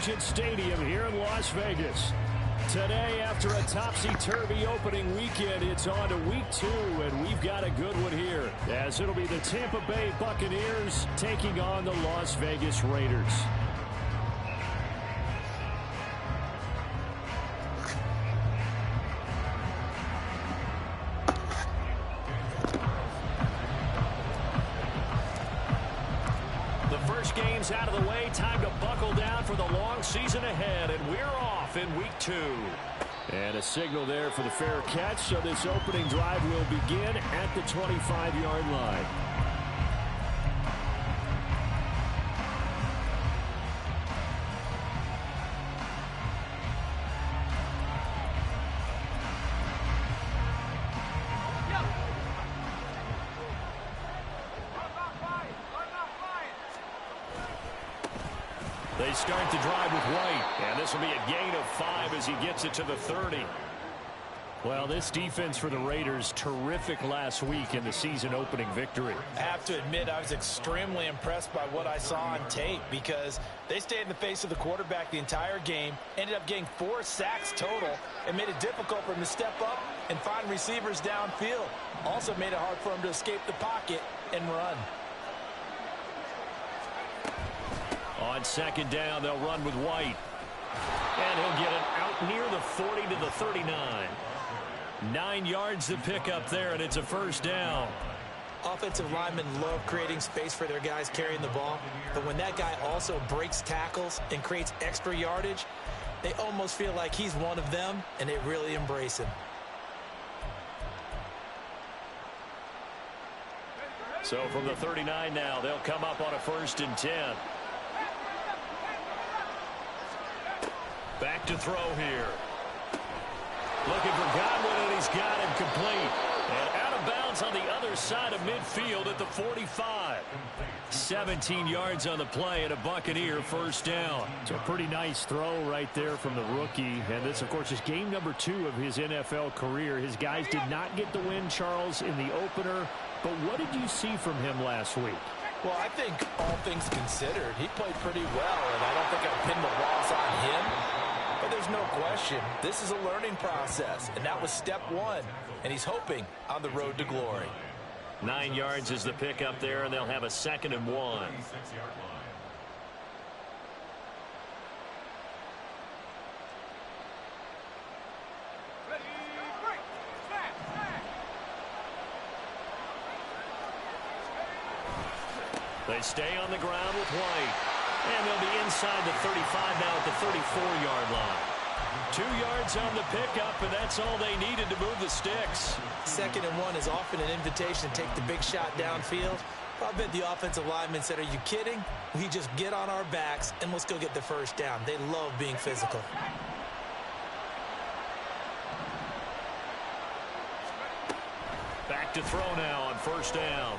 Allegiant Stadium here in Las Vegas. Today, after a topsy-turvy opening weekend, it's on to week 2, and we've got a good one here, as it'll be the Tampa Bay Buccaneers taking on the Las Vegas Raiders. Games out of the way, time to buckle down for the long season ahead, and we're off in week 2. And a signal there for the fair catch, so this opening drive will begin at the 25-yard line. They start the drive with White, and this will be a gain of 5 as he gets it to the 30. Well, this defense for the Raiders, terrific last week in the season-opening victory. I have to admit, I was extremely impressed by what I saw on tape because they stayed in the face of the quarterback the entire game, ended up getting 4 sacks total, and made it difficult for him to step up and find receivers downfield. Also made it hard for him to escape the pocket and run. On second down, they'll run with White. And he'll get it out near the 40 to the 39. 9 yards to pick up there, and it's a first down. Offensive linemen love creating space for their guys carrying the ball, but when that guy also breaks tackles and creates extra yardage, they almost feel like he's one of them, and they really embrace him. So from the 39 now, they'll come up on a 1st and 10. Back to throw here. Looking for Godwin, and he's got him complete. And out of bounds on the other side of midfield at the 45. 17 yards on the play and a Buccaneer first down. It's a pretty nice throw right there from the rookie. And this, of course, is game number 2 of his NFL career. His guys did not get the win, Charles, in the opener. But what did you see from him last week? Well, I think all things considered, he played pretty well, and I don't think I pinned the loss on him. But there's no question, this is a learning process, and that was step 1, and he's hoping on the road to glory. 9 yards is the pickup there, and they'll have a 2nd and 1. They stay on the ground with White. And they'll be inside the 35 now at the 34-yard line. 2 yards on the pickup, and that's all they needed to move the sticks. 2nd and 1 is often an invitation to take the big shot downfield. I bet the offensive lineman said, are you kidding? We just get on our backs, and let's go get the first down. They love being physical. Back to throw now on 1st down.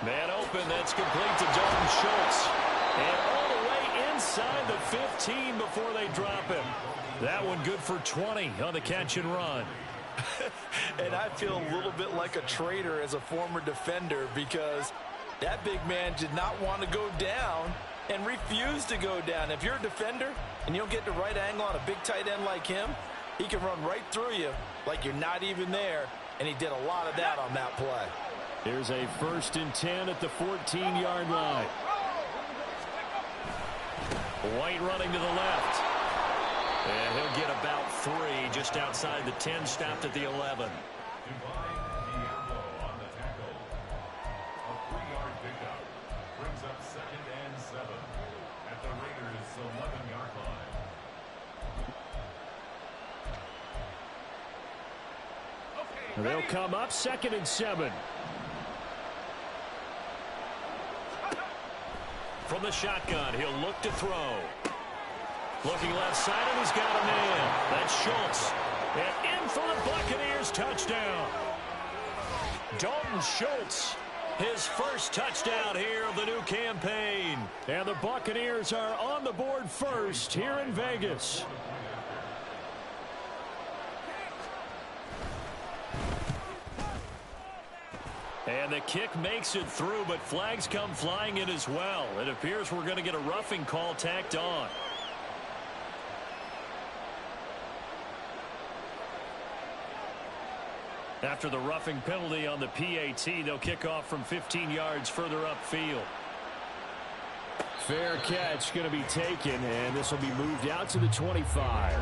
Man open, that's complete to Dalton Schultz. And all the way inside the 15 before they drop him. That one good for 20 on the catch and run. And I feel a little bit like a traitor as a former defender because that big man did not want to go down and refused to go down. If you're a defender and you don't get the right angle on a big tight end like him, he can run right through you like you're not even there. And he did a lot of that on that play. Here's a 1st and 10 at the 14-yard line. White running to the left. And he'll get about 3 just outside the 10, stopped at the 11. They'll come up 2nd and 7. From the shotgun, he'll look to throw. Looking left side, and he's got a man. That's Schultz. And in for the Buccaneers touchdown. Dalton Schultz, his first touchdown here of the new campaign. And the Buccaneers are on the board first here in Vegas. And the kick makes it through, but flags come flying in as well. It appears we're going to get a roughing call tacked on. After the roughing penalty on the PAT, they'll kick off from 15 yards further upfield. Fair catch going to be taken, and this will be moved out to the 25.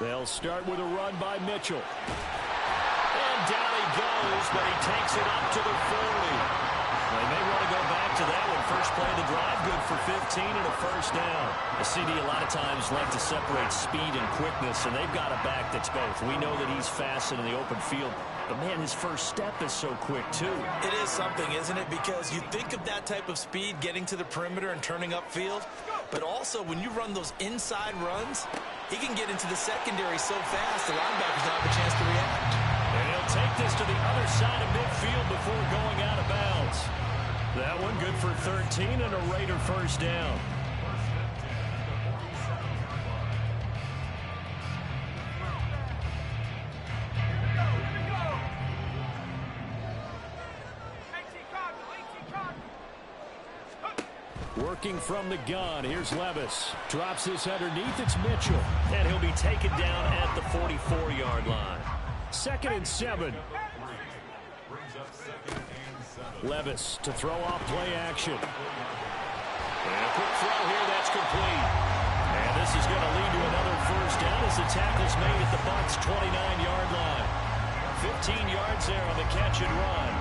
They'll start with a run by Mitchell. And down he goes, but he takes it up to the 40. They may want to go back to that one. First play of the drive, good for 15 and a first down. The CD a lot of times like to separate speed and quickness, and they've got a back that's both. We know that he's fast in the open field, but, man, his first step is so quick, too. It is something, isn't it? Because you think of that type of speed getting to the perimeter and turning upfield, but also when you run those inside runs, he can get into the secondary so fast the linebackers don't have a chance to react. And he'll take this to the other side of midfield before going out of bounds. That one good for 13 and a Raider first down. Working from the gun, here's Levis. Drops this underneath, it's Mitchell. And he'll be taken down at the 44-yard line. 2nd and 7. Levis to throw off play action. And a quick throw here, that's complete. And this is going to lead to another first down as the tackle's made at the Bucs' 29-yard line. 15 yards there on the catch and run.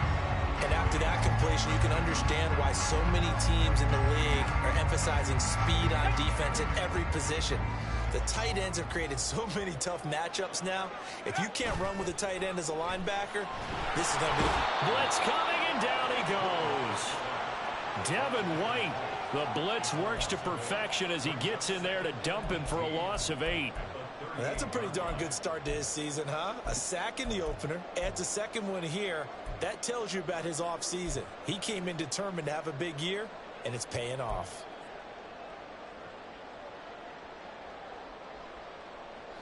And after that completion, you can understand why so many teams in the league are emphasizing speed on defense at every position. The tight ends have created so many tough matchups now. If you can't run with a tight end as a linebacker, this is going to be... Blitz coming, and down he goes. Devin White, the blitz works to perfection as he gets in there to dump him for a loss of 8. Well, that's a pretty darn good start to his season, huh? A sack in the opener, adds a second one here. That tells you about his offseason. He came in determined to have a big year, and it's paying off.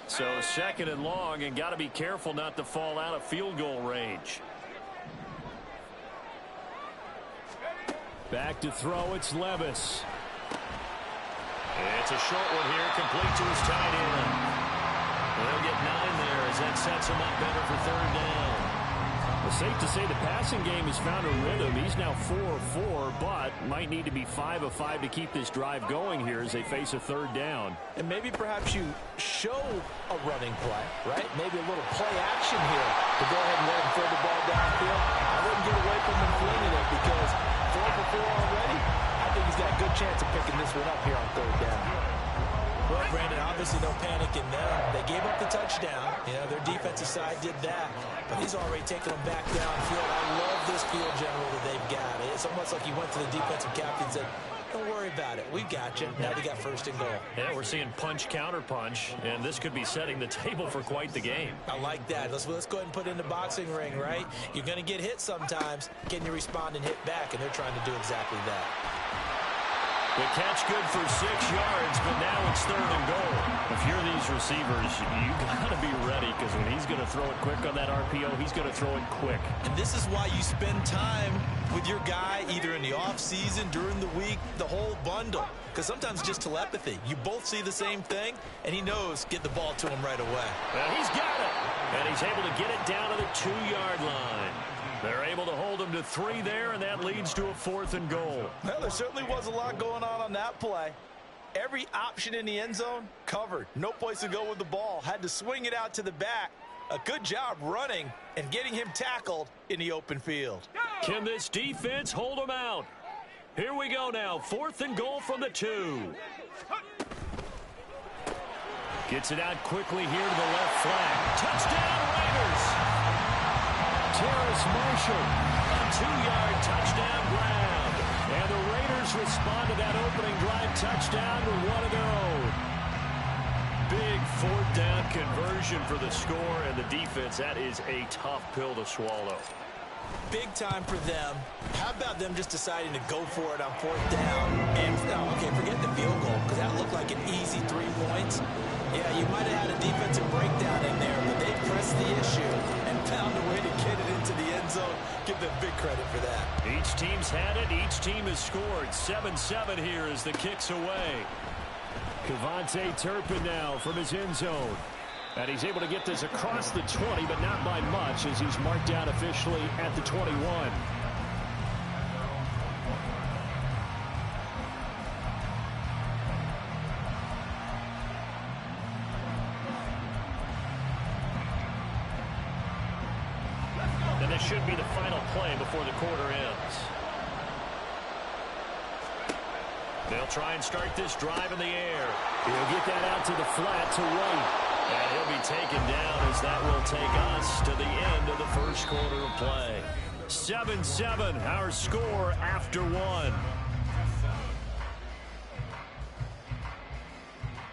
So 2nd and long, and got to be careful not to fall out of field goal range. Back to throw, it's Levis. It's a short one here, complete to his tight end. They'll get 9 there as that sets him up better for 3rd down. It's safe to say the passing game has found a rhythm. He's now 4 of 4, but might need to be 5 of 5 to keep this drive going here as they face a 3rd down. And maybe perhaps you show a running play, right? Maybe a little play action here to go ahead and let him throw the ball downfield. I wouldn't get away from him flinging it because 4 for 4 already. I think he's got a good chance of picking this one up here on 3rd down. Well, Brandon, obviously no panic in them. They gave up the touchdown. You know, their defensive side did that. But he's already taken them back downfield. I love this field general that they've got. It's almost like he went to the defensive captain and said, don't worry about it. We got you. Now they got 1st and goal. Yeah, we're seeing punch, counter punch, and this could be setting the table for quite the game. I like that. Let's go ahead and put it in the boxing ring, right? You're going to get hit sometimes. Can you respond and hit back? And they're trying to do exactly that. The catch good for 6 yards, but now it's 3rd and goal. If you're these receivers, you got to be ready because when he's going to throw it quick on that RPO, he's going to throw it quick. And this is why you spend time with your guy either in the offseason, during the week, the whole bundle. Because sometimes it's just telepathy. You both see the same thing, and he knows get the ball to him right away. Well, he's got it, and he's able to get it down to the 2-yard line. They're able to hold him to 3 there, and that leads to a 4th and goal. Well, there certainly was a lot going on that play. Every option in the end zone covered. No place to go with the ball. Had to swing it out to the back. A good job running and getting him tackled in the open field. Can this defense hold him out? Here we go now. 4th and goal from the 2. Gets it out quickly here to the left flank. Touchdown, Raiders! Terrace Marshall, a 2-yard touchdown grab. And the Raiders respond to that opening drive touchdown with one of their own. Big 4th down conversion for the score, and the defense, that is a tough pill to swallow. Big time for them. How about them just deciding to go for it on 4th down? And, okay, forget the field goal, because that looked like an easy 3 points. Yeah, you might have had a defensive breakdown in there, but they pressed the issue and found a way to get it into the end zone. Give them big credit for that. is scored. 7-7 here as the kick's away. Kevontae Turpin now from his end zone. And he's able to get this across the 20, but not by much as he's marked down officially at the 21. And this should be the final play before the quarter ends. They'll try and start this drive in the air. He'll get that out to the flat to White. And he'll be taken down as that will take us to the end of the first quarter of play. 7-7, our score after one.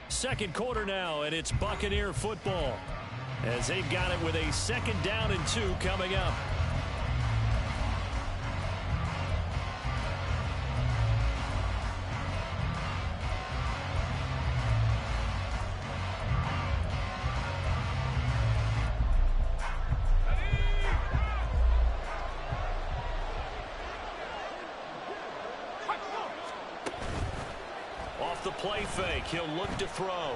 Second quarter now, and it's Buccaneer football as they've got it with a 2nd down and 2 coming up. Off the play fake, he'll look to throw.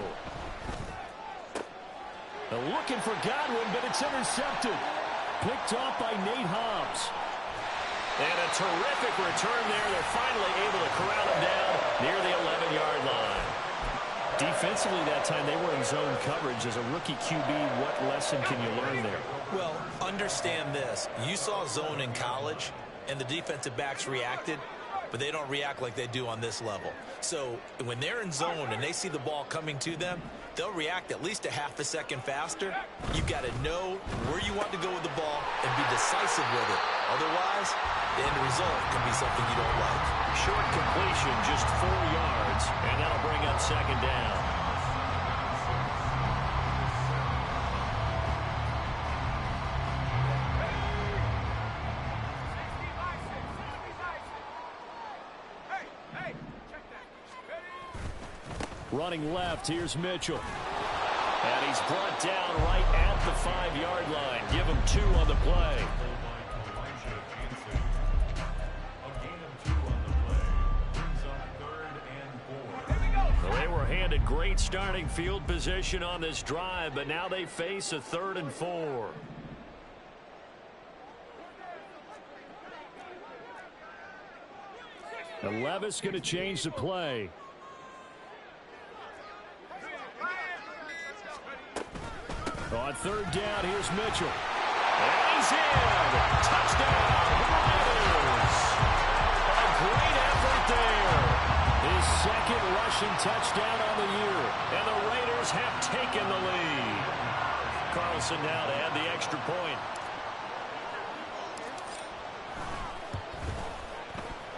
They're looking for Godwin, but it's intercepted. Picked off by Nate Hobbs. And a terrific return there. They're finally able to corral him down near the 11-yard line. Defensively that time, they were in zone coverage. As a rookie QB, what lesson can you learn there? Well, understand this. You saw zone in college, and the defensive backs reacted, but they don't react like they do on this level. So when they're in zone and they see the ball coming to them, they'll react at least a half a second faster. You've got to know where you want to go with the ball and be decisive with it. Otherwise, the end result can be something you don't like. Short completion, just 4 yards, and that'll bring up 2nd down. Running left, here's Mitchell. And he's brought down right at the 5-yard line. Give him 2 on the play. Well, they were handed great starting field position on this drive, but now they face a 3rd and 4. And Levis going to change the play. On 3rd down, here's Mitchell. And he's in. Touchdown, Raiders. A great effort there. His 2nd rushing touchdown on the year. And the Raiders have taken the lead. Carlson now to add the extra point.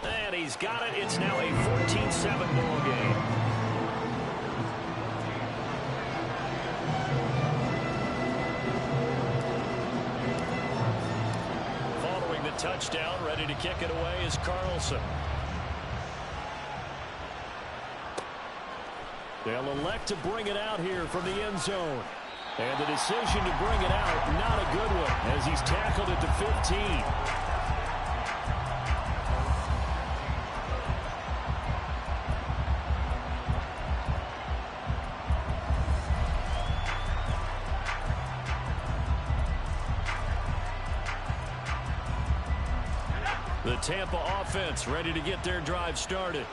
And he's got it. It's now a 14-7 ball game. Touchdown, ready to kick it away is Carlson. They'll elect to bring it out here from the end zone. And the decision to bring it out, not a good one, as he's tackled at the 15. The Tampa offense ready to get their drive started.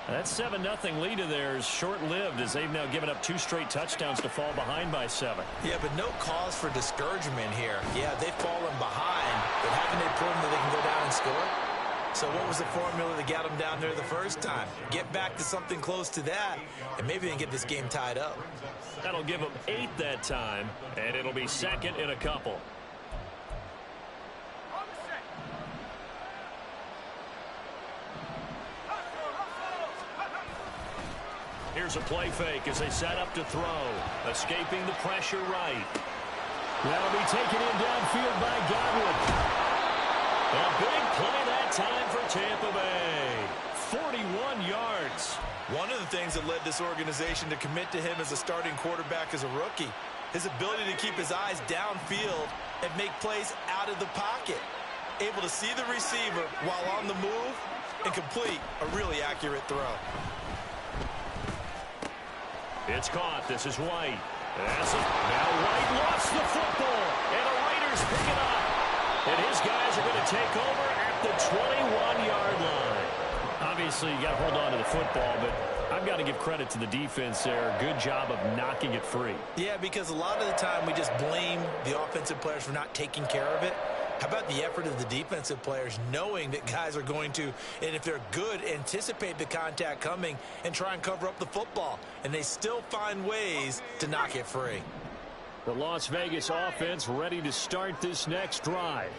That 7-0 lead of theirs short-lived as they've now given up 2 straight touchdowns to fall behind by 7. Yeah, but no cause for discouragement here. Yeah, they've fallen behind, but haven't they proven that they can go down and score? So what was the formula that got them down there the first time? Get back to something close to that, and maybe they can get this game tied up. That'll give them 8 that time, and it'll be 2nd and a couple. Here's a play fake as they set up to throw. Escaping the pressure right. That'll be taken in downfield by Godwin. A big play that time for Tampa Bay. 41 yards. One of the things that led this organization to commit to him as a starting quarterback as a rookie, his ability to keep his eyes downfield and make plays out of the pocket. Able to see the receiver while on the move and complete a really accurate throw. It's caught. This is White. That's it. Now White lost the football, and the Raiders pick it up. And his guys are going to take over at the 21-yard line. Obviously, you got to hold on to the football, but I've got to give credit to the defense there. Good job of knocking it free. Yeah, because a lot of the time we just blame the offensive players for not taking care of it. How about the effort of the defensive players knowing that guys are going to, and if they're good, anticipate the contact coming and try and cover up the football. And they still find ways to knock it free. The Las Vegas offense ready to start this next drive.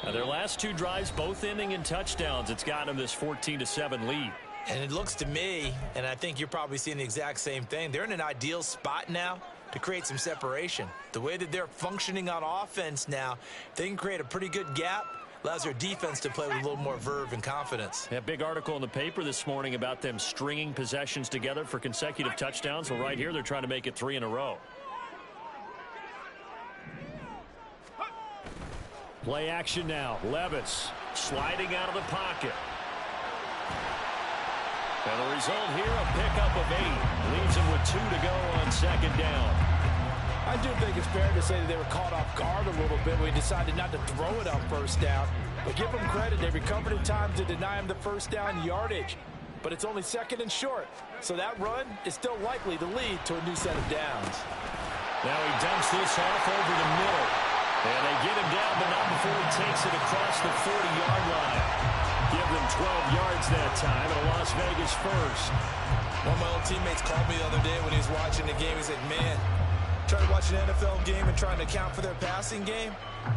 Now, their last two drives, both ending in touchdowns. It's got them this 14-7 lead. And it looks to me, and I think you're probably seeing the exact same thing, they're in an ideal spot now to create some separation. The way that they're functioning on offense now, they can create a pretty good gap, allows their defense to play with a little more verve and confidence. A big article in the paper this morning about them stringing possessions together for consecutive touchdowns. Well, right here, they're trying to make it 3 in a row. Play action now. Levis sliding out of the pocket. And the result here, a pickup of 8. Leaves him with 2 to go on second down. I do think it's fair to say that they were caught off guard a little bit when he decided not to throw it on first down. But give them credit. They recovered in time to deny him the first down yardage. But it's only second and short. So that run is still likely to lead to a new set of downs. Now he dumps this off over the middle. And they get him down, but not before he takes it across the 40-yard line. Give them 12 yards that time, and a Las Vegas first. One of my old teammates called me the other day when he was watching the game. He said, man, trying to watch an NFL game and trying to account for their passing game,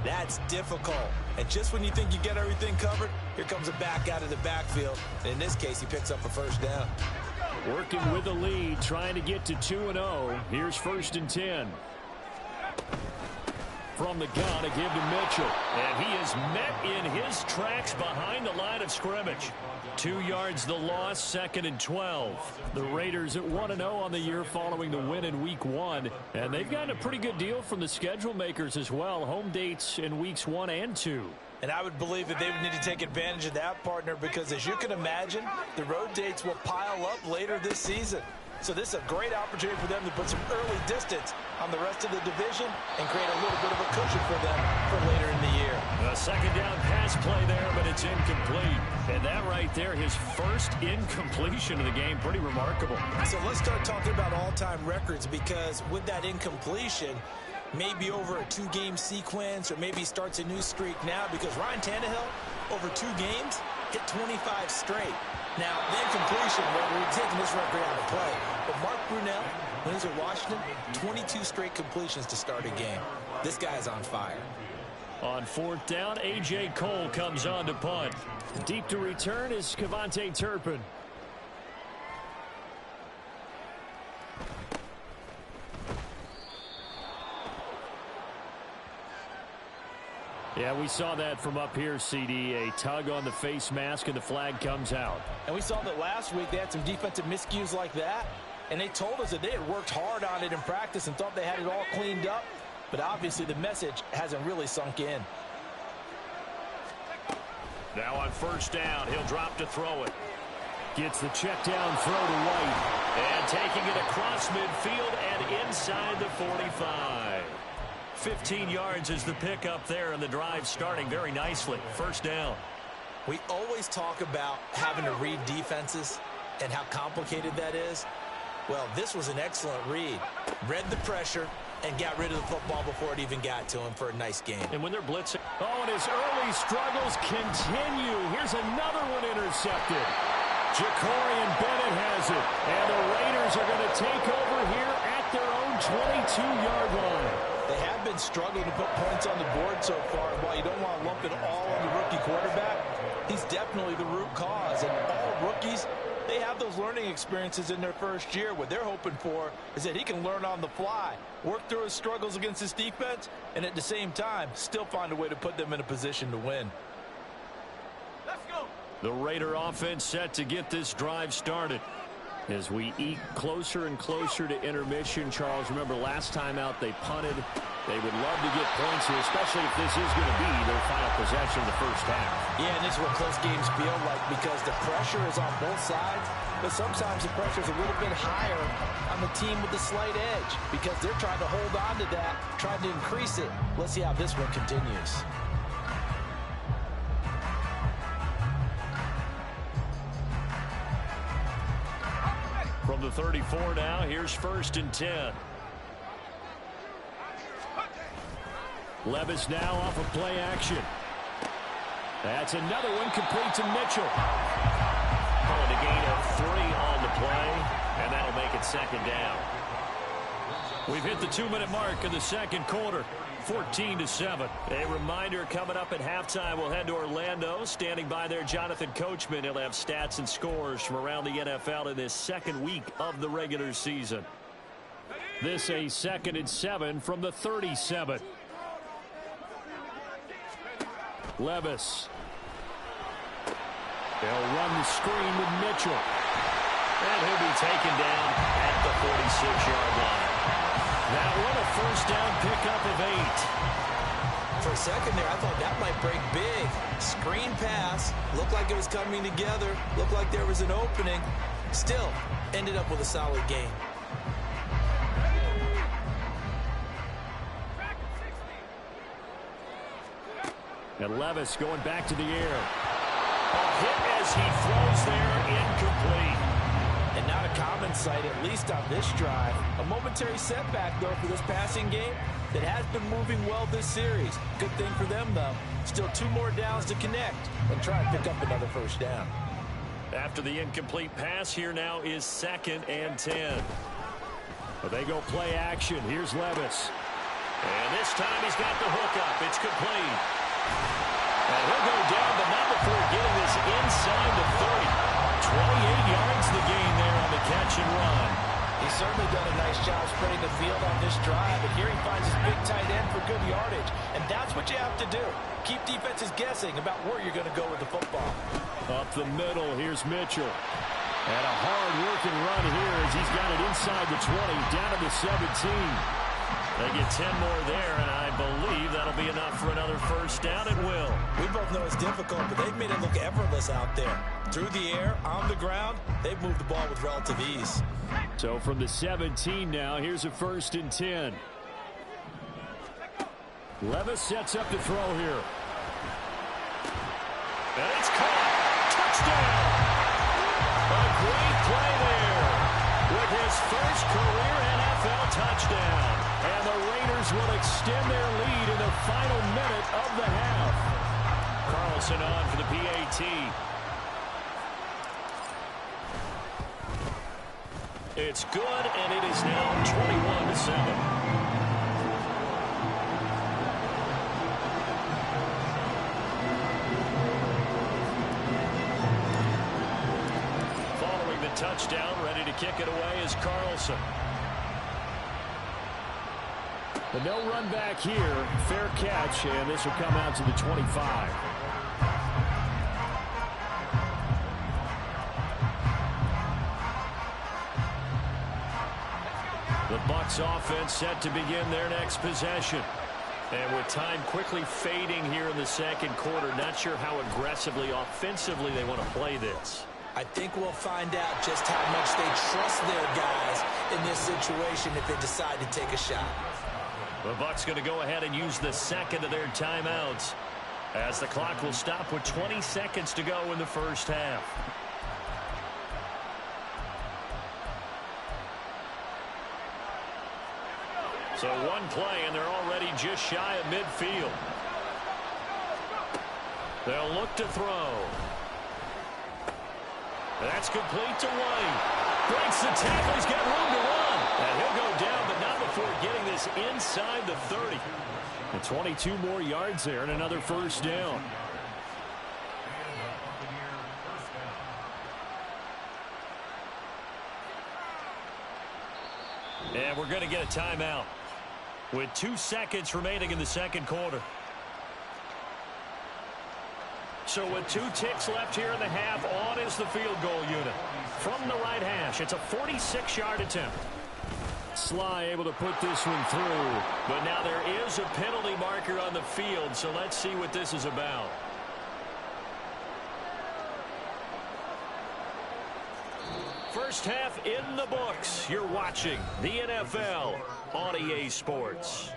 that's difficult. And just when you think you get everything covered, here comes a back out of the backfield. And in this case, he picks up a first down. Working with the lead, trying to get to 2-0. Here's 1st and 10. From the gun, a give to Mitchell. And he is met in his tracks behind the line of scrimmage. 2 yards the loss, 2nd and 12. The Raiders at 1-0 on the year following the win in Week 1. And they've gotten a pretty good deal from the schedule makers as well. Home dates in Weeks 1 and 2. And I would believe that they would need to take advantage of that, partner, because as you can imagine, the road dates will pile up later this season. So this is a great opportunity for them to put some early distance on the rest of the division and create a little bit of a cushion for them for later in the year. A second down pass play there, but it's incomplete. And that right there, his first incompletion of the game, pretty remarkable. So let's start talking about all-time records, because with that incompletion, maybe over a 2-game sequence, or maybe starts a new streak now, because Ryan Tannehill, over 2 games, hit 25 straight. Now, the incompletion, we're taking this record out of play. But Mark Brunell, when he's at Washington, 22 straight completions to start a game. This guy's on fire. On 4th down, A.J. Cole comes on to punt. Deep to return is Kevontae Turpin. Yeah, we saw that from up here, CD. A tug on the face mask, and the flag comes out. And we saw that last week they had some defensive miscues like that. And they told us that they had worked hard on it in practice and thought they had it all cleaned up. But obviously the message hasn't really sunk in. Now on 1st down, he'll drop to throw it. Gets the check down throw to White. And taking it across midfield and inside the 45. 15 yards is the pickup there, and the drive starting very nicely. 1st down. We always talk about having to read defenses and how complicated that is. Well, this was an excellent read. Read the pressure and got rid of the football before it even got to him for a nice game. And when they're blitzing, oh, and his early struggles continue. Here's another one intercepted. Jacorian Bennett has it, and the Raiders are going to take over here at their own 22-yard line. They have been struggling to put points on the board so far. While you don't want to lump it all on the rookie quarterback, he's definitely the root cause. And all rookies, they have those learning experiences in their first year. What they're hoping for is that he can learn on the fly, work through his struggles against his defense, and at the same time, still find a way to put them in a position to win. Let's go. The Raider offense set to get this drive started. As we eke closer and closer to intermission, Charles, remember last time out they punted. They would love to get points here, especially if this is going to be their final possession of the first half. Yeah, and this is what close games feel like because the pressure is on both sides, but sometimes the pressure is a little bit higher on the team with the slight edge because they're trying to hold on to that, trying to increase it. Let's see how this one continues. From the 34 now, here's 1st and 10. Levis now off of play action. That's another one complete to Mitchell. Calling a gain of 3 on the play, and that'll make it 2nd down. We've hit the 2-minute mark of the second quarter. 14-7. A reminder coming up at halftime. We'll head to Orlando. Standing by there, Jonathan Coachman. He'll have stats and scores from around the NFL in this second week of the regular season. This a 2nd and 7 from the 37. Levis. They'll run the screen with Mitchell. And he'll be taken down at the 46-yard line. That one a 1st down pickup of 8. For a second there, I thought that might break big. Screen pass. Looked like it was coming together. Looked like there was an opening. Still, ended up with a solid game. And Levis going back to the air. A hit as he throws there, incomplete. And not a common sight, at least on this drive. A momentary setback, though, for this passing game that has been moving well this series. Good thing for them, though. Still 2 more downs to connect and try and pick up another 1st down. After the incomplete pass, here now is 2nd and 10. But they go play action. Here's Levis. And this time he's got the hook up. It's complete. And he'll go down, but not before getting this inside the 30. 28 yards the gain there on the catch and run. He's certainly done a nice job spreading the field on this drive, and here he finds his big tight end for good yardage. And that's what you have to do. Keep defenses guessing about where you're going to go with the football. Up the middle, here's Mitchell. And a hard-working run here as he's got it inside the 20, down to the 17. They get 10 more there, and I believe that'll be enough for another 1st down. It will. We both know it's difficult, but they've made it look effortless out there. Through the air, on the ground, they've moved the ball with relative ease. So from the 17 now, here's a 1st and 10. Levis sets up to throw here. And it's caught. Touchdown. A great play there with his first career NFL touchdown. And the Raiders will extend their lead in the final minute of the half. Carlson on for the PAT. It's good, and it is now 21-7. Touchdown, ready to kick it away is Carlson. But no run back here. Fair catch, and this will come out to the 25. The Bucs offense set to begin their next possession. And with time quickly fading here in the second quarter, not sure how aggressively, offensively they want to play this. I think we'll find out just how much they trust their guys in this situation if they decide to take a shot. The Bucs going to go ahead and use the second of their timeouts as the clock will stop with 20 seconds to go in the first half. So one play, and they're already just shy of midfield. They'll look to throw. That's complete to White. Breaks the tackle. He's got room to run. And he'll go down, but not before getting this inside the 30. And 22 more yards there and another 1st down. And we're going to get a timeout with 2 seconds remaining in the second quarter. So with 2 ticks left here in the half, on is the field goal unit. From the right hash, it's a 46-yard attempt. Sly able to put this one through. But now there is a penalty marker on the field, so let's see what this is about. First half in the books. You're watching the NFL on EA Sports.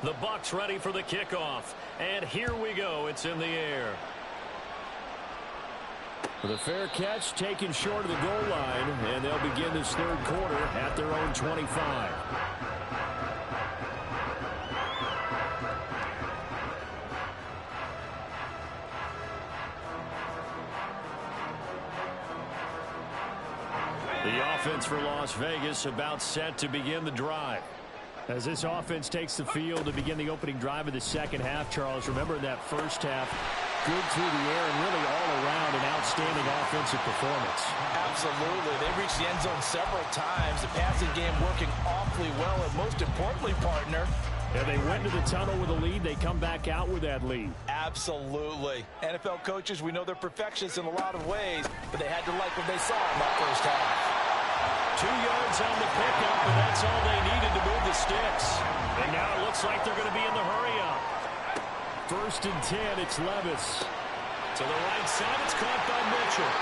The Bucs ready for the kickoff. And here we go. It's in the air. The fair catch taken short of the goal line, and they'll begin this third quarter at their own 25. The offense for Las Vegas about set to begin the drive. As this offense takes the field to begin the opening drive of the second half, Charles, remember that first half, good through the air and really all around an outstanding offensive performance. Absolutely. They reached the end zone several times. The passing game working awfully well, and most importantly, partner, yeah, they went to the tunnel with a lead. They come back out with that lead. Absolutely. NFL coaches, we know they're perfectionists in a lot of ways, but they had to like what they saw in that first half. 2 yards on the pickup, and that's all they needed to move the sticks. And now it looks like they're going to be in the hurry-up. 1st and 10, it's Levis. To the right side, it's caught by Mitchell.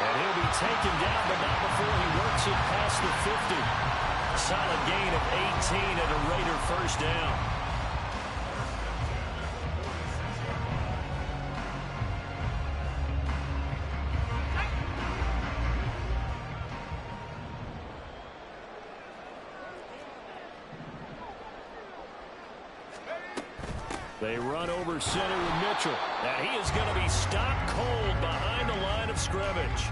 And he'll be taken down, but not before he works it past the 50. Solid gain of 18 and a Raider first down. They run over center with Mitchell. Now he is going to be stopped cold behind the line of scrimmage.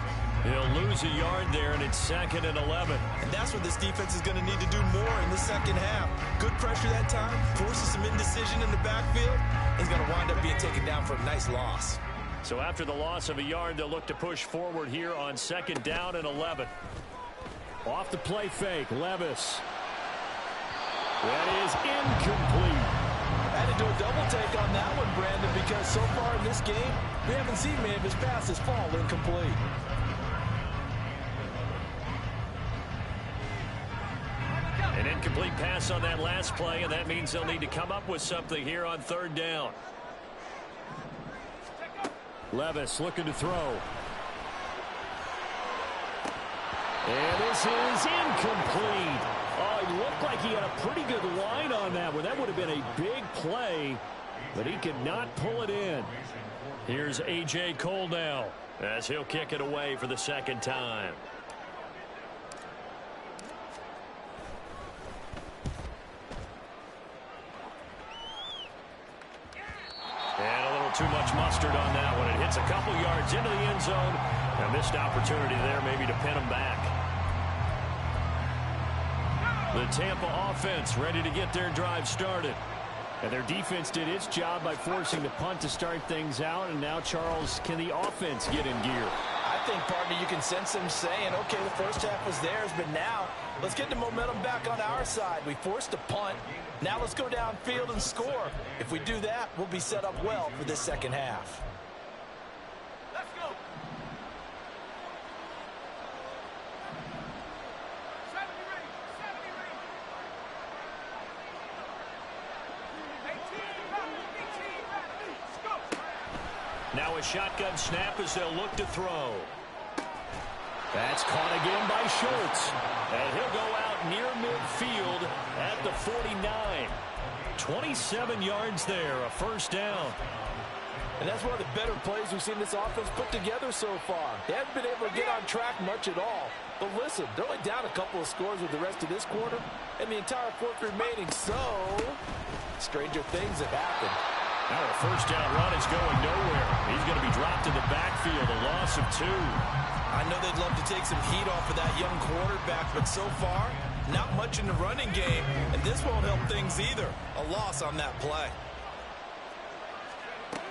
He'll lose a yard there, and it's 2nd and 11. And that's what this defense is going to need to do more in the second half. Good pressure that time, forces some indecision in the backfield. He's going to wind up being taken down for a nice loss. So after the loss of a yard, they'll look to push forward here on 2nd down and 11. Off the play fake, Levis. That is incomplete. I had to do a double take on that one, Brandon, because so far in this game, we haven't seen many of his passes fall incomplete. An incomplete pass on that last play, and that means they'll need to come up with something here on 3rd down. Levis looking to throw. And this is incomplete. Oh, he looked like he had a pretty good line on that one. That would have been a big play, but he could not pull it in. Here's A.J. Cole now, as he'll kick it away for the 2nd time. And a little too much mustard on that one. It hits a couple yards into the end zone. A missed opportunity there maybe to pin him back. The Tampa offense ready to get their drive started. And their defense did its job by forcing the punt to start things out. And now, Charles, can the offense get in gear? I think, partner, you can sense them saying, okay, the first half was theirs, but now let's get the momentum back on our side. We forced a punt. Now let's go downfield and score. If we do that, we'll be set up well for this second half. Let's go. Now a shotgun snap as they'll look to throw. That's caught again by Schultz. And he'll go out near midfield at the 49. 27 yards there, a first down. And that's one of the better plays we've seen this offense put together so far. They haven't been able to get on track much at all. But listen, they're only down a couple of scores with the rest of this quarter and the entire fourth remaining. So, stranger things have happened. Now a first down run is going nowhere. He's going to be dropped in the backfield, a loss of 2. I know they'd love to take some heat off of that young quarterback, but so far, not much in the running game, and this won't help things either. A loss on that play.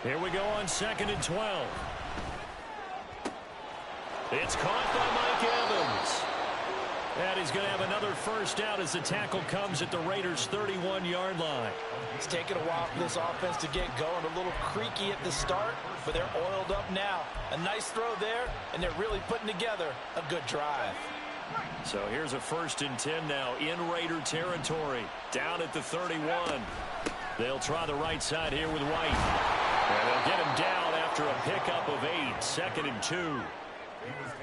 Here we go on 2nd and 12. It's caught by Mike Evans. And he's going to have another first down as the tackle comes at the Raiders' 31-yard line. It's taken a while for this offense to get going. A little creaky at the start, but they're oiled up now. A nice throw there, and they're really putting together a good drive. So here's a 1st and 10 now in Raider territory. Down at the 31. They'll try the right side here with White. And they'll get him down after a pickup of 8. 2nd and 2.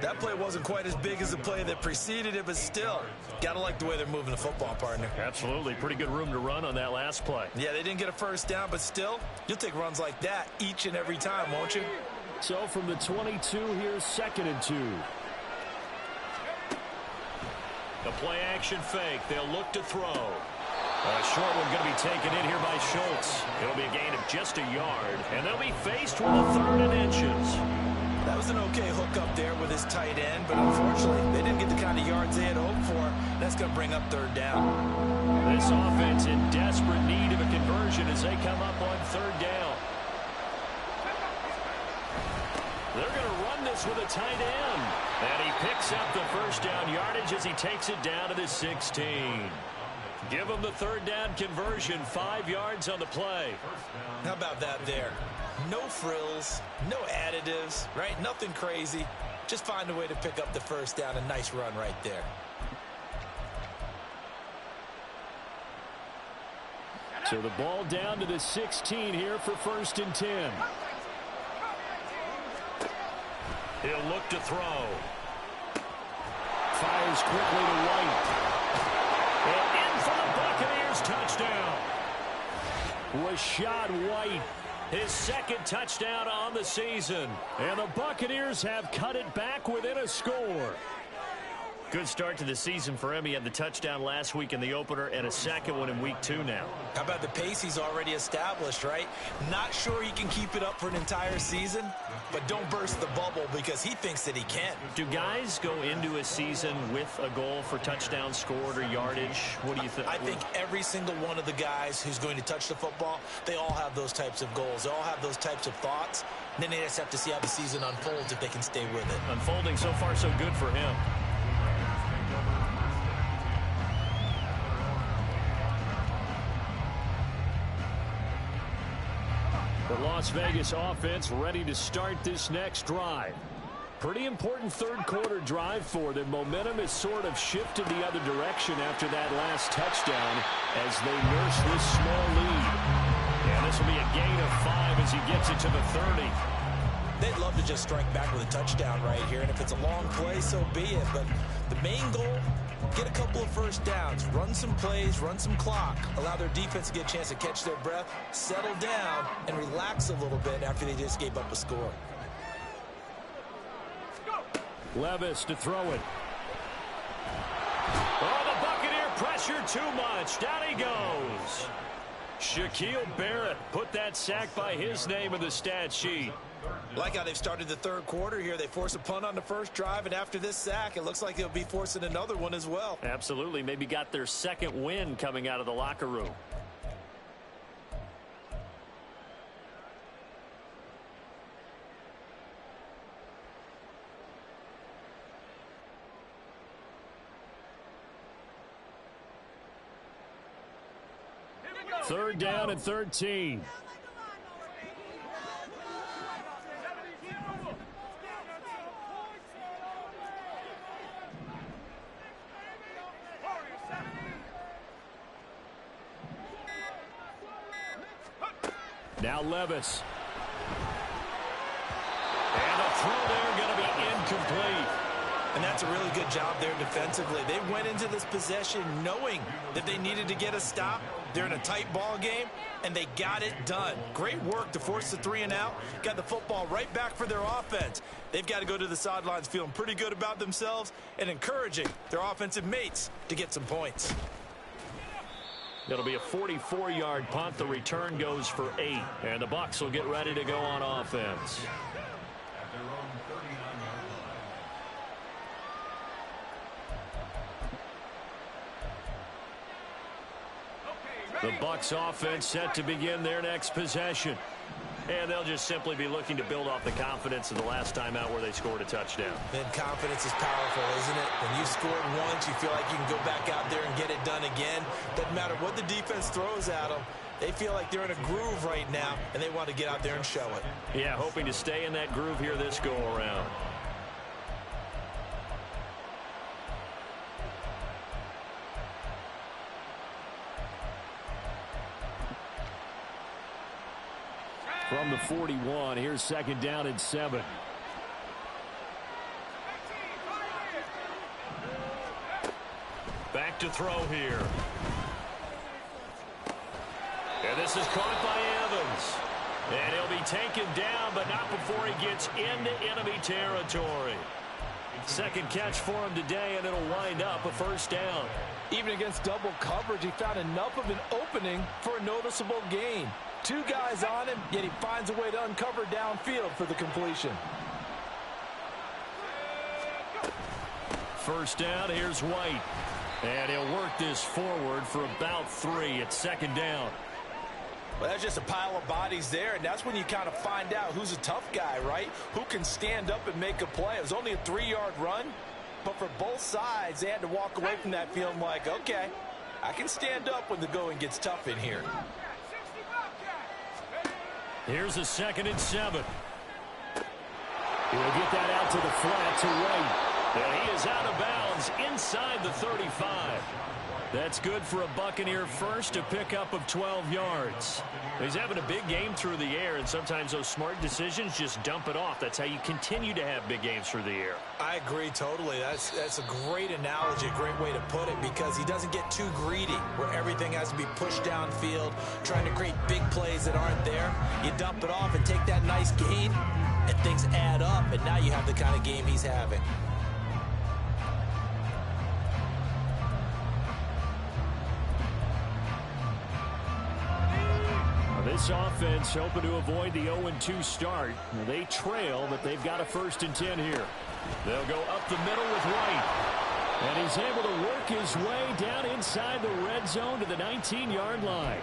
That play wasn't quite as big as the play that preceded it, but still, got to like the way they're moving the football, partner. Absolutely. Pretty good room to run on that last play. Yeah, they didn't get a first down, but still, you'll take runs like that each and every time, won't you? So from the 22, here's 2nd and 2. The play action fake. They'll look to throw. A short one going to be taken in here by Schultz. It'll be a gain of just a yard, and they'll be faced with a 3rd and inches. That was an okay hook up there with his tight end, but unfortunately, they didn't get the kind of yards they had hoped for. That's going to bring up 3rd down. This offense in desperate need of a conversion as they come up on 3rd down. They're going to run this with a tight end. And he picks up the first down yardage as he takes it down to the 16. Give him the 3rd down conversion, 5 yards on the play. How about that there? No frills, no additives, right? Nothing crazy. Just find a way to pick up the first down. A nice run right there. So the ball down to the 16 here for 1st and 10. He'll look to throw. Fires quickly to White. And in for the Buccaneers touchdown. Rashad White, his 2nd touchdown on the season. And the Buccaneers have cut it back within a score. Good start to the season for him. He had the touchdown last week in the opener and a 2nd one in week 2 now. How about the pace he's already established, right? Not sure he can keep it up for an entire season, but don't burst the bubble because he thinks that he can. Do guys go into a season with a goal for touchdowns scored or yardage? What do you think? I think every single one of the guys who's going to touch the football, they all have those types of goals. They all have those types of thoughts. And then they just have to see how the season unfolds if they can stay with it. Unfolding so far so good for him. The Las Vegas offense ready to start this next drive. Pretty important 3rd quarter drive for them. Momentum has sort of shifted the other direction after that last touchdown as they nurse this small lead. And this will be a gain of 5 as he gets it to the 30. They'd love to just strike back with a touchdown right here, and if it's a long play, so be it. But the main goal, get a couple of first downs, run some plays, run some clock, allow their defense to get a chance to catch their breath, settle down, and relax a little bit after they just gave up a score. Levis to throw it. Oh, the Buccaneer pressure too much. Down he goes. Shaquille Barrett put that sack by his name in the stat sheet. Like how they've started the 3rd quarter here. They force a punt on the first drive, and after this sack, it looks like they'll be forcing another one as well. Absolutely. Maybe got their 2nd win coming out of the locker room. Third down and 13. Now Levis. And a throw there going to be incomplete. And that's a really good job there defensively. They went into this possession knowing that they needed to get a stop. They're in a tight ball game, and they got it done. Great work to force the 3 and out. Got the football right back for their offense. They've got to go to the sidelines feeling pretty good about themselves and encouraging their offensive mates to get some points. It'll be a 44-yard punt. The return goes for 8, and the Bucs will get ready to go on offense. The Bucs offense set to begin their next possession. And they'll just simply be looking to build off the confidence of the last time out where they scored a touchdown. And confidence is powerful, isn't it? When you scored once, you feel like you can go back out there and get it done again. Doesn't matter what the defense throws at them. They feel like they're in a groove right now, and they want to get out there and show it. Yeah, hoping to stay in that groove here this go-around. From the 41, here's second down and 7. Back to throw here. And this is caught by Evans. And he'll be taken down, but not before he gets into enemy territory. Second catch for him today, and it'll wind up a first down. Even against double coverage, he found enough of an opening for a noticeable gain. 2 guys on him, yet he finds a way to uncover downfield for the completion. First down, here's White. And he'll work this forward for about 3 at second down. Well, that's just a pile of bodies there, and that's when you kind of find out who's a tough guy, right? Who can stand up and make a play. It was only a 3-yard run, but for both sides, they had to walk away from that feeling like, okay, I can stand up when the going gets tough in here. Here's a 2nd and 7. He'll get that out to the flat to White. And he is out of bounds inside the 35. That's good for a Buccaneer first, a pickup of 12 yards. He's having a big game through the air, and sometimes those smart decisions just dump it off. That's how you continue to have big games through the air. I agree totally. That's a great analogy, a great way to put it, because he doesn't get too greedy where everything has to be pushed downfield, trying to create big plays that aren't there. You dump it off and take that nice gain, and things add up, and now you have the kind of game he's having. This offense hoping to avoid the 0-2 start. They trail, but they've got a 1st and 10 here. They'll go up the middle with White. And he's able to work his way down inside the red zone to the 19-yard line.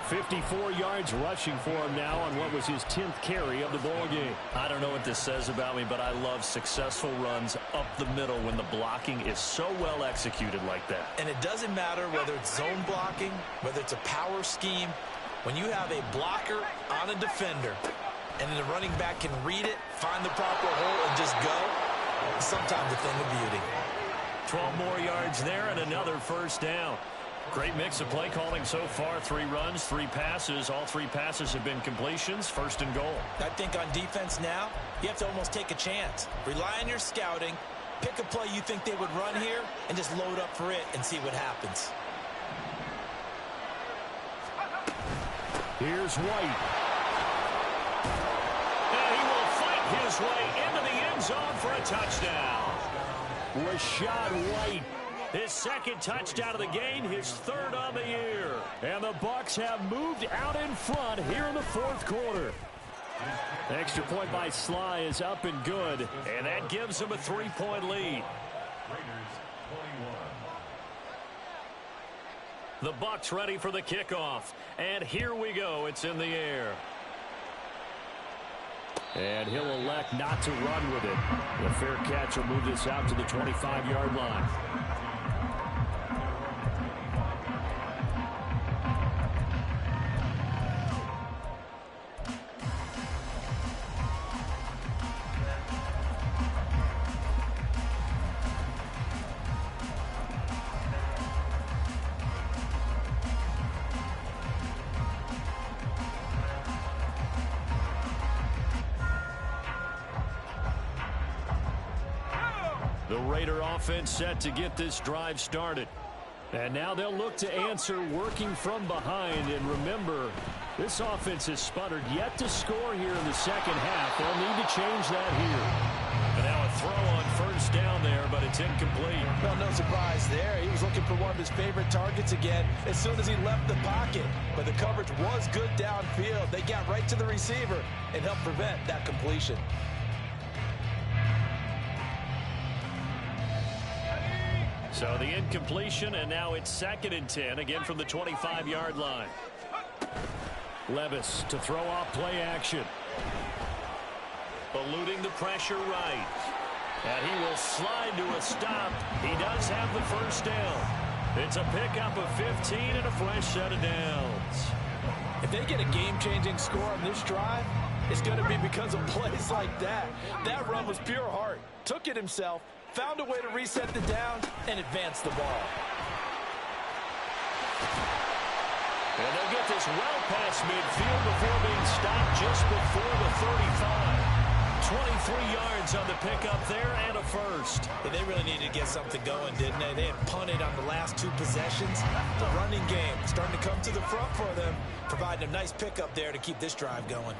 54 yards rushing for him now on what was his 10th carry of the ball game. I don't know what this says about me, but I love successful runs up the middle when the blocking is so well executed like that. And it doesn't matter whether it's zone blocking, whether it's a power scheme. When you have a blocker on a defender and then the running back can read it, find the proper hole, and just go, sometimes a thing of beauty. 12 more yards there and another first down. Great mix of play calling so far. 3 runs, 3 passes. All 3 passes have been completions. 1st and goal. I think on defense now, you have to almost take a chance. Rely on your scouting. Pick a play you think they would run here and just load up for it and see what happens. Here's White. And he will fight his way into the end zone for a touchdown. Rachaad White, his 2nd touchdown of the game, his 3rd on the year. And the Bucs have moved out in front here in the 4th quarter. Extra point by Sly is up and good, and that gives them a 3-point lead. The Bucs ready for the kickoff. And here we go. It's in the air. And he'll elect not to run with it. The fair catch will move this out to the 25-yard line. The Raider offense set to get this drive started. And now they'll look to answer working from behind. And remember, this offense has sputtered yet to score here in the second half. They'll need to change that here. And now a throw on first down there, but it's incomplete. Well, no surprise there. He was looking for one of his favorite targets again as soon as he left the pocket. But the coverage was good downfield. They got right to the receiver and helped prevent that completion. So the incompletion, and now it's 2nd and 10, again from the 25-yard line. Levis to throw off play action. Eluding the pressure right. And he will slide to a stop. He does have the first down. It's a pickup of 15 and a fresh set of downs. If they get a game-changing score on this drive, it's going to be because of plays like that. That run was pure heart. Took it himself, found a way to reset the down, and advance the ball. And they'll get this well past midfield before being stopped just before the 35. 23 yards on the pickup there and a first. Yeah, they really needed to get something going, didn't they? They had punted on the last 2 possessions. The running game starting to come to the front for them, providing a nice pickup there to keep this drive going.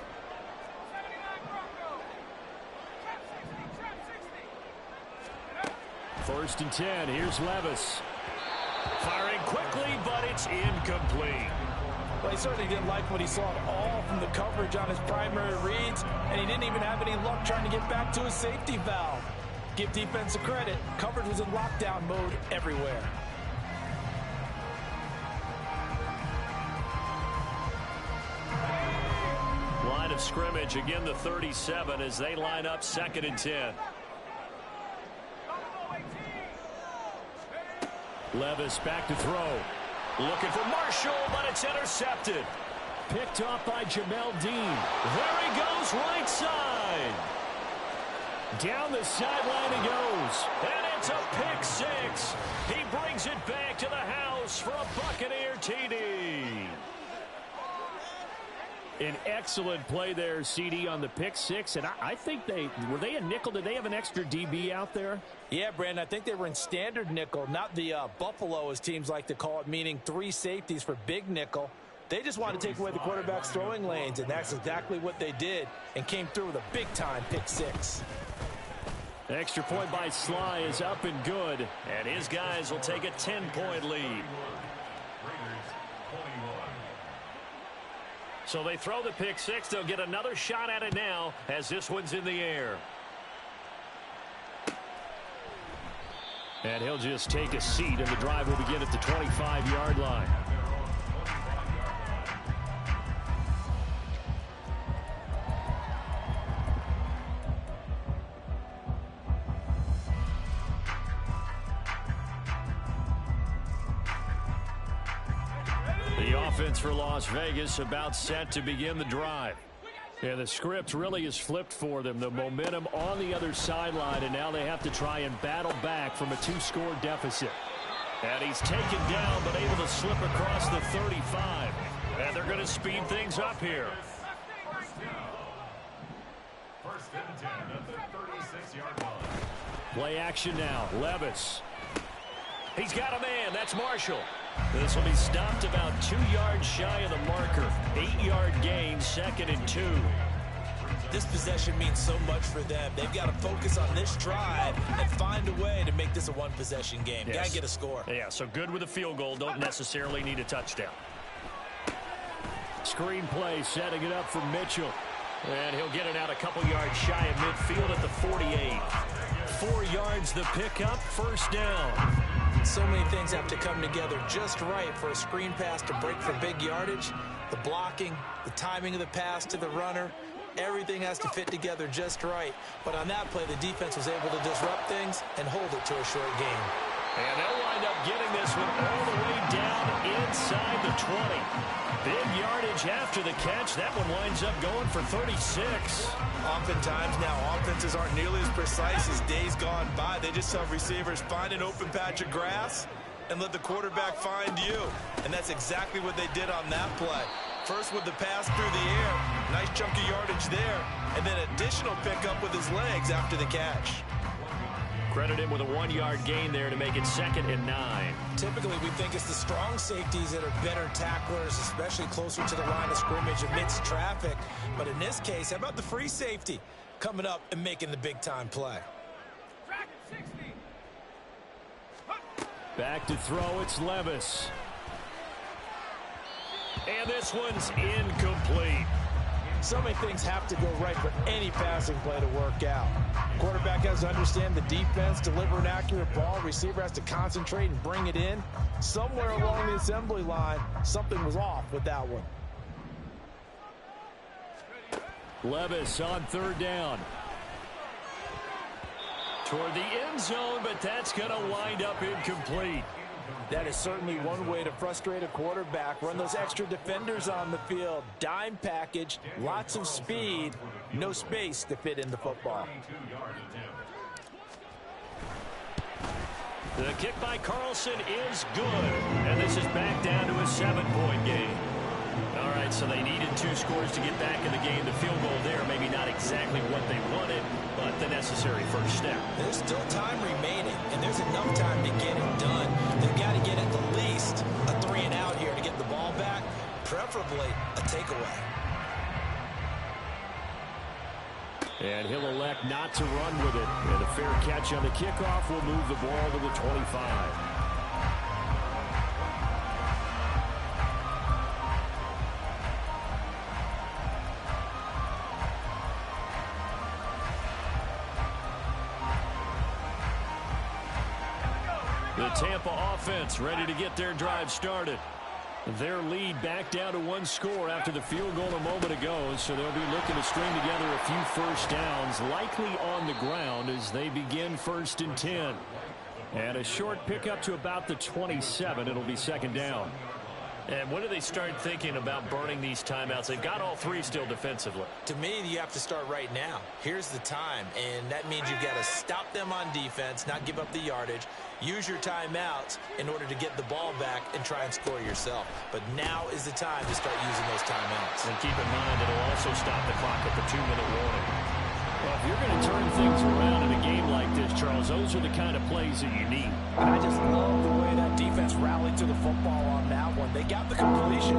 First and 10. Here's Levis. Firing quickly, but it's incomplete. Well, he certainly didn't like what he saw at all from the coverage on his primary reads, and he didn't even have any luck trying to get back to his safety valve. Give defense a credit. Coverage was in lockdown mode everywhere. Line of scrimmage, again the 37 as they line up 2nd and 10. Levis back to throw. Looking for Marshall, but it's intercepted. Picked off by Jamel Dean. There he goes, right side. Down the sideline he goes. And it's a pick 6. He brings it back to the house for a Buccaneer TD. An excellent play there, CD, on the pick 6. And I think were they a nickel? Did they have an extra DB out there? Yeah, Brandon, I think they were in standard nickel, not the Buffalo, as teams like to call it, meaning 3 safeties for big nickel. They just wanted to take away the quarterback's throwing lanes, and that's exactly what they did and came through with a big-time pick 6. The extra point by Sly is up and good, and his guys will take a 10-point lead. So they throw the pick 6. They'll get another shot at it now as this one's in the air. And he'll just take a seat, and the drive will begin at the 25-yard line. The offense for Las Vegas about set to begin the drive. Yeah, the script really is flipped for them. The momentum on the other sideline, and now they have to try and battle back from a 2-score deficit. And he's taken down, but able to slip across the 35. And they're going to speed things up here. First and 10 at the 36-yard line. Play action now. Levis. He's got a man. That's Marshall. This will be stopped about 2 yards shy of the marker. 8-yard gain, 2nd and 2. This possession means so much for them. They've got to focus on this drive and find a way to make this a one-possession game. Yes. Got to get a score. Yeah, so good with a field goal. Don't necessarily need a touchdown. Screen play, setting it up for Mitchell. And he'll get it out a couple yards shy of midfield at the 48. 4 yards the pickup, first down. So many things have to come together just right for a screen pass to break for big yardage. The blocking, the timing of the pass to the runner, everything has to fit together just right. But on that play, the defense was able to disrupt things and hold it to a short game. And they'll wind up getting this one all the way down inside the 20. Big yardage after the catch. That one winds up going for 36. Oftentimes now, offenses aren't nearly as precise as days gone by. They just have receivers find an open patch of grass and let the quarterback find you. And that's exactly what they did on that play. First with the pass through the air, nice chunk of yardage there, and then additional pickup with his legs after the catch. Credit him with a 1-yard gain there to make it 2nd and 9. Typically, we think it's the strong safeties that are better tacklers, especially closer to the line of scrimmage amidst traffic. But in this case, how about the free safety coming up and making the big-time play? Back to throw, it's Levis. And this one's incomplete. So many things have to go right for any passing play to work out. Quarterback has to understand the defense, deliver an accurate ball. Receiver has to concentrate and bring it in. Somewhere along the assembly line, something was off with that one. Levis on 3rd down. Toward the end zone, but that's going to wind up incomplete. That is certainly one way to frustrate a quarterback. Run those extra defenders on the field. Dime package, lots of speed, no space to fit in the football. The kick by Carlson is good. And this is back down to a 7-point game. All right, so they needed 2 scores to get back in the game. The field goal there, maybe not exactly what they wanted, but the necessary first step. There's still time remaining, and there's enough time to get it done. They've got to get at the least a 3-and-out here to get the ball back, preferably a takeaway. And he'll elect not to run with it. And a fair catch on the kickoff will move the ball to the 25. The Tampa offense ready to get their drive started. Their lead back down to 1 score after the field goal a moment ago, so they'll be looking to string together a few first downs, likely on the ground as they begin 1st and 10. And a short pickup to about the 27. It'll be 2nd down. And when do they start thinking about burning these timeouts? They've got all 3 still defensively. To me, you have to start right now. Here's the time, and that means you've got to stop them on defense, not give up the yardage, use your timeouts in order to get the ball back and try and score yourself. But now is the time to start using those timeouts. And keep in mind, it'll also stop the clock at the 2-minute warning. Well, if you're going to turn things around in a game like this, Charles, those are the kind of plays that you need. And I just love the way that defense rallied to the football on that one. They got the completion,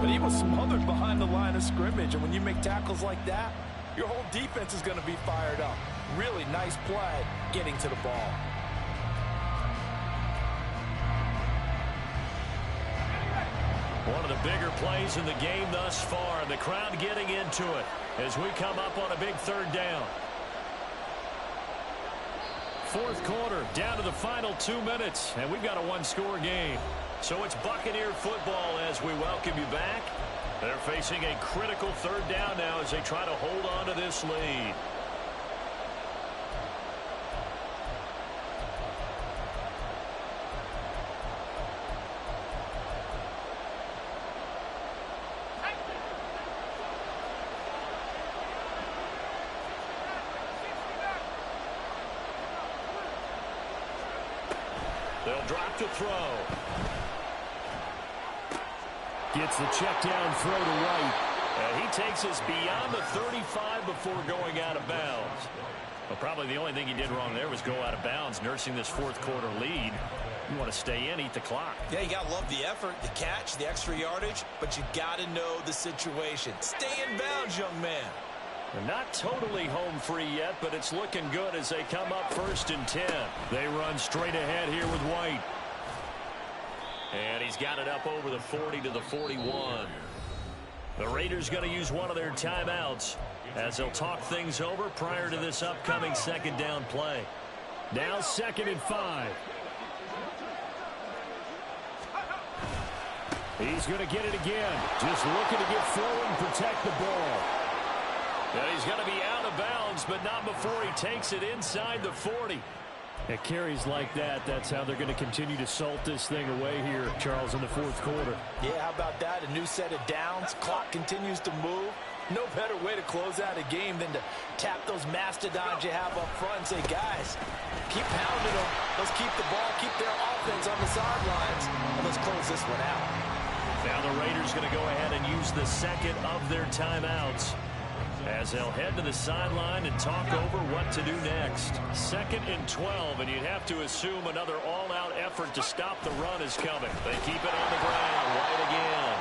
but he was smothered behind the line of scrimmage. And when you make tackles like that, your whole defense is going to be fired up. Really nice play getting to the ball. One of the bigger plays in the game thus far, and the crowd getting into it as we come up on a big 3rd down. 4th quarter, down to the final 2 minutes, and we've got a 1-score game. So it's Buccaneer football as we welcome you back. They're facing a critical 3rd down now as they try to hold on to this lead. They'll drop to throw. Gets the check down throw to White. And he takes us beyond the 35 before going out of bounds. Well, probably the only thing he did wrong there was go out of bounds, nursing this 4th quarter lead. You want to stay in, eat the clock. Yeah, you got to love the effort, the catch, the extra yardage, but you got to know the situation. Stay in bounds, young man. They're not totally home free yet, but it's looking good as they come up 1st and 10. They run straight ahead here with White. And he's got it up over the 40 to the 41. The Raiders going to use one of their timeouts as they'll talk things over prior to this upcoming 2nd down play. Now 2nd and 5. He's going to get it again. Just looking to get forward and protect the ball. And he's going to be out of bounds, but not before he takes it inside the 40. At carries like that, that's how they're going to continue to salt this thing away here, Charles, in the 4th quarter. Yeah, how about that? A new set of downs. Clock continues to move. No better way to close out a game than to tap those mastodons you have up front and say, guys, keep pounding them. Let's keep the ball, keep their offense on the sidelines, and let's close this one out. Now the Raiders going to go ahead and use the 2nd of their timeouts. as they'll head to the sideline and talk over what to do next. 2nd and 12, and you'd have to assume another all-out effort to stop the run is coming. They keep it on the ground right again.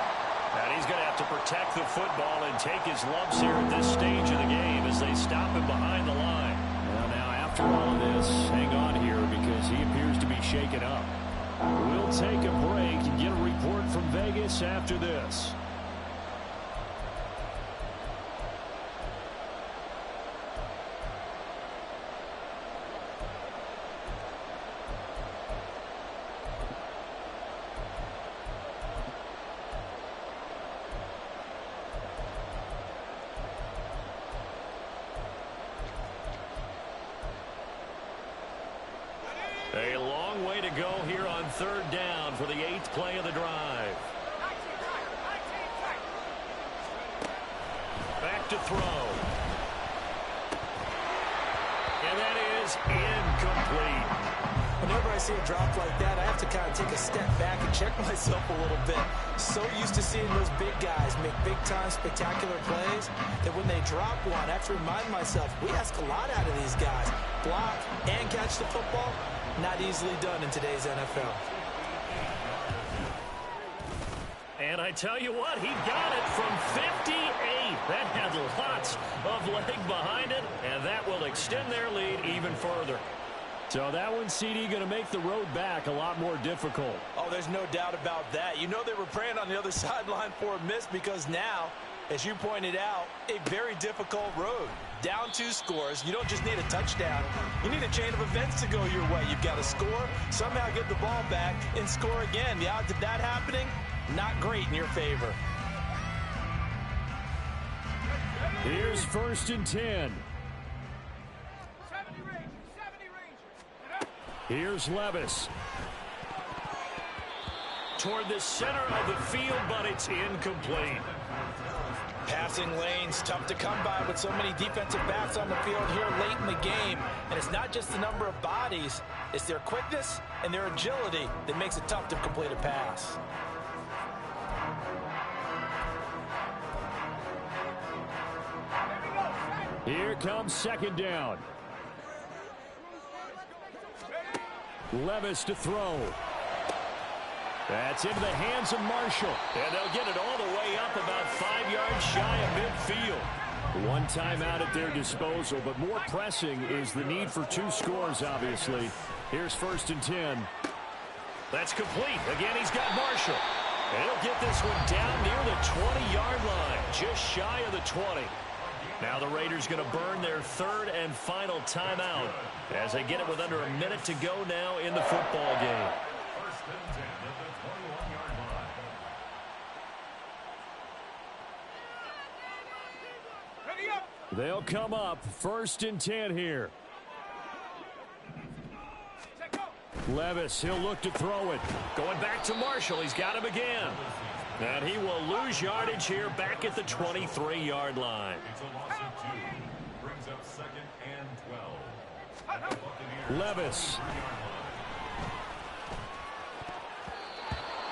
And he's going to have to protect the football and take his lumps here at this stage of the game as they stop him behind the line. Well, now, after all of this, hang on here because he appears to be shaken up. We'll take a break and get a report from Vegas after this. A long way to go here on 3rd down for the 8th play of the drive. Back to throw. And that is incomplete. Whenever I see a drop like that, I have to kind of take a step back and check myself a little bit. So used to seeing those big guys make big-time spectacular plays that when they drop one, I have to remind myself, we ask a lot out of these guys. Block and catch the football, not easily done in today's NFL. And I tell you what, he got it from 58. That had lots of leg behind it, and that will extend their lead even further. So that one, CD, going to make the road back a lot more difficult. Oh, there's no doubt about that. You know they were praying on the other sideline for a miss because now, as you pointed out, a very difficult road. Down 2 scores. You don't just need a touchdown. You need a chain of events to go your way. You've got to score, somehow get the ball back, and score again. The odds of that happening, not great in your favor. Here's 1st and 10. Here's Levis. Toward the center of the field, but it's incomplete. Passing lanes, tough to come by with so many defensive backs on the field here late in the game. And it's not just the number of bodies, it's their quickness and their agility that makes it tough to complete a pass. Here comes 2nd down. Levis to throw. That's into the hands of Marshall. And they'll get it all the way up about 5 yards shy of midfield. One timeout at their disposal, but more pressing is the need for 2 scores, obviously. Here's 1st and 10. That's complete. Again, he's got Marshall. And he'll get this one down near the 20-yard line, just shy of the 20. Now the Raiders going to burn their 3rd and final timeout as they get it with under a minute to go now in the football game. They'll come up 1st and 10 here. Levis, he'll look to throw it. Going back to Marshall. He's got him again. And he will lose yardage here back at the 23-yard line. Brings up 2nd and 12. Levis.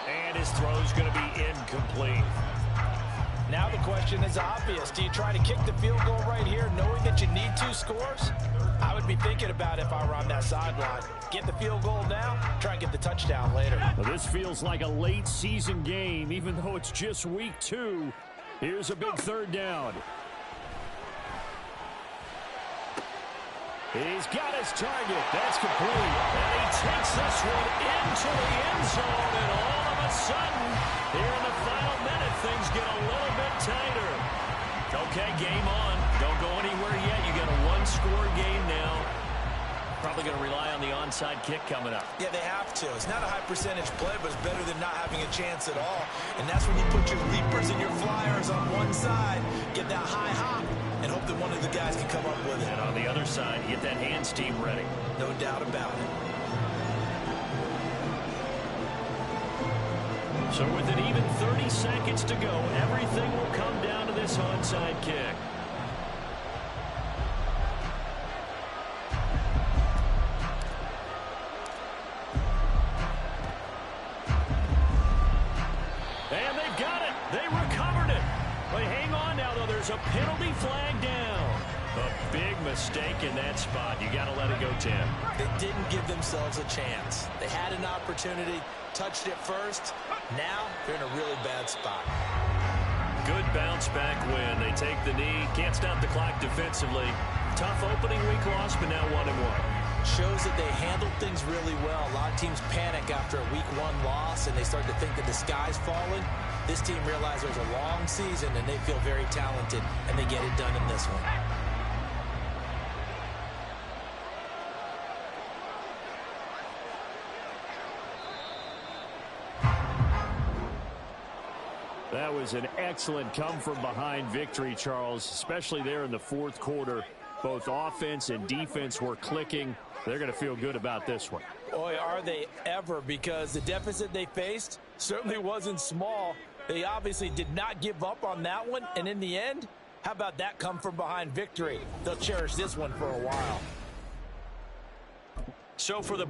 And his throw's going to be incomplete. Now the question is obvious. Do you try to kick the field goal right here knowing that you need 2 scores? I would be thinking about it if I were on that sideline. Get the field goal now, try and get the touchdown later. Well, this feels like a late season game, even though it's just week 2. Here's a big 3rd down. He's got his target. That's complete. And he takes this one into the end zone, and all of a sudden, here in the final minute, things get a little bit tighter. Okay, game on. Don't go anywhere yet. You got a 1-score game now. Probably going to rely on the onside kick coming up. Yeah, they have to. It's not a high percentage play, but it's better than not having a chance at all. And that's when you put your leapers and your flyers on one side, get that high hop, and hope that one of the guys can come up with it. And on the other side, get that hands team ready. No doubt about it. So with an even 30 seconds to go, everything will come down to this onside kick. And they've got it. They recovered it. But hang on now, though. There's there's a penalty flag down. A big mistake in that spot. You got to let it go, Tim. They didn't give themselves a chance. They had an opportunity, touched it first. Now they're in a really bad spot. Good bounce back win. They take the knee. Can't stop the clock defensively. Tough opening week loss, but now 1-1. Shows that they handled things really well. A lot of teams panic after a week 1 loss, and they start to think that the sky's falling. This team realized there's a long season, and they feel very talented, and they get it done in this one. That was an excellent come-from-behind victory, Charles, especially there in the fourth quarter. Both offense and defense were clicking. They're going to feel good about this one. Boy, are they ever, because the deficit they faced certainly wasn't small. They obviously did not give up on that one, and in the end, how about that come-from-behind victory? They'll cherish this one for a while. So for the